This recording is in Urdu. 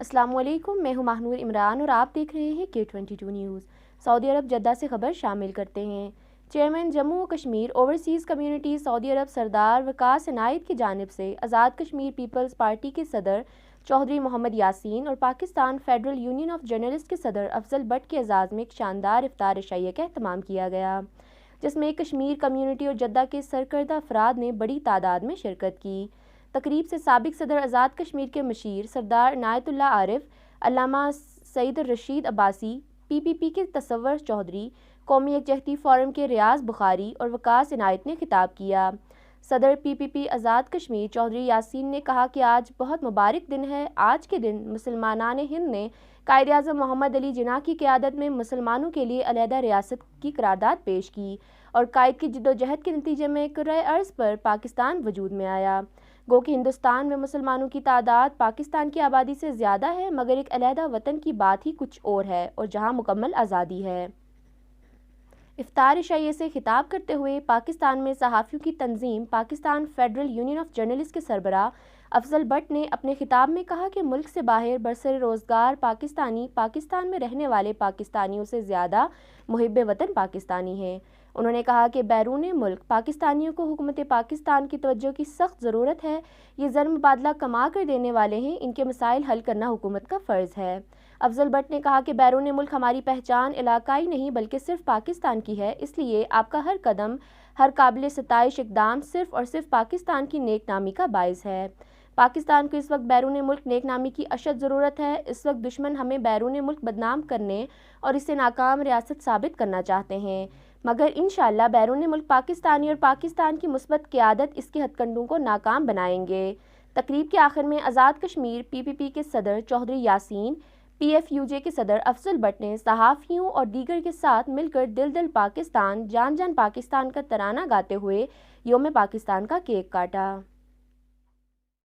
السلام علیکم، میں ہوں ماہنور عمران اور آپ دیکھ رہے ہیں K22 نیوز۔ سعودی عرب جدہ سے خبر شامل کرتے ہیں۔ چیئرمین جموں و کشمیر اوورسیز کمیونٹی سعودی عرب سردار وقاص عنایت کی جانب سے آزاد کشمیر پیپلز پارٹی کے صدر چوہدری محمد یاسین اور Pakistan federal union of journalist کے صدر افضل بٹ کے اعزاز میں ایک شاندار افطار عشائیہ کا اہتمام کیا گیا، جس میں کشمیر کمیونٹی اور جدہ کے سرکردہ افراد نے بڑی تعداد میں شرکت کی۔ تقریب سے سابق صدر آزاد کشمیر کے مشیر سردار عنایت اللہ عارف، علامہ سعید الرشید عباسی، PPP کے تصور چوہدری، قومی یکجہتی فورم کے ریاض بخاری اور وقاص عنایت نے خطاب کیا۔ صدر PPP آزاد کشمیر چوہدری یاسین نے کہا کہ آج بہت مبارک دن ہے۔ آج کے دن مسلمانان ہند نے قائد اعظم محمد علی جناح کی قیادت میں مسلمانوں کے لیے علیحدہ ریاست کی قرارداد پیش کی اور قائد کی جدوجہد کے نتیجے میں کرۂ ارض پر پاکستان وجود میں آیا۔ گو کہ ہندوستان میں مسلمانوں کی تعداد پاکستان کی آبادی سے زیادہ ہے، مگر ایک علیحدہ وطن کی بات ہی کچھ اور ہے اور جہاں مکمل آزادی ہے۔ افطار عشائیہ سے خطاب کرتے ہوئے پاکستان میں صحافیوں کی تنظیم Pakistan federal union of journalist کے سربراہ افضل بٹ نے اپنے خطاب میں کہا کہ ملک سے باہر برسر روزگار پاکستانی پاکستان میں رہنے والے پاکستانیوں سے زیادہ محب وطن پاکستانی ہیں۔ انہوں نے کہا کہ بیرون ملک پاکستانیوں کو حکومت پاکستان کی توجہ کی سخت ضرورت ہے۔ یہ زر مبادلہ کما کر دینے والے ہیں، ان کے مسائل حل کرنا حکومت کا فرض ہے۔ افضل بٹ نے کہا کہ بیرون ملک ہماری پہچان علاقائی نہیں بلکہ صرف پاکستان کی ہے، اس لیے آپ کا ہر قدم، ہر قابل ستائش اقدام صرف اور صرف پاکستان کی نیک نامی کا باعث ہے۔ پاکستان کو اس وقت بیرون ملک نیک نامی کی اشد ضرورت ہے۔ اس وقت دشمن ہمیں بیرون ملک بدنام کرنے اور اسے ناکام ریاست ثابت کرنا چاہتے ہیں، مگر انشاءاللہ بیرون ملک پاکستانی اور پاکستان کی مثبت قیادت اس کے ہتھ کنڈوں کو ناکام بنائیں گے۔ تقریب کے آخر میں آزاد کشمیر PPP کے صدر چوہدری یاسین، PFUJ کے صدر افضل بٹ نے صحافیوں اور دیگر کے ساتھ مل کر دل دل پاکستان، جان جان پاکستان کا ترانہ گاتے ہوئے یوم پاکستان کا کیک کاٹا۔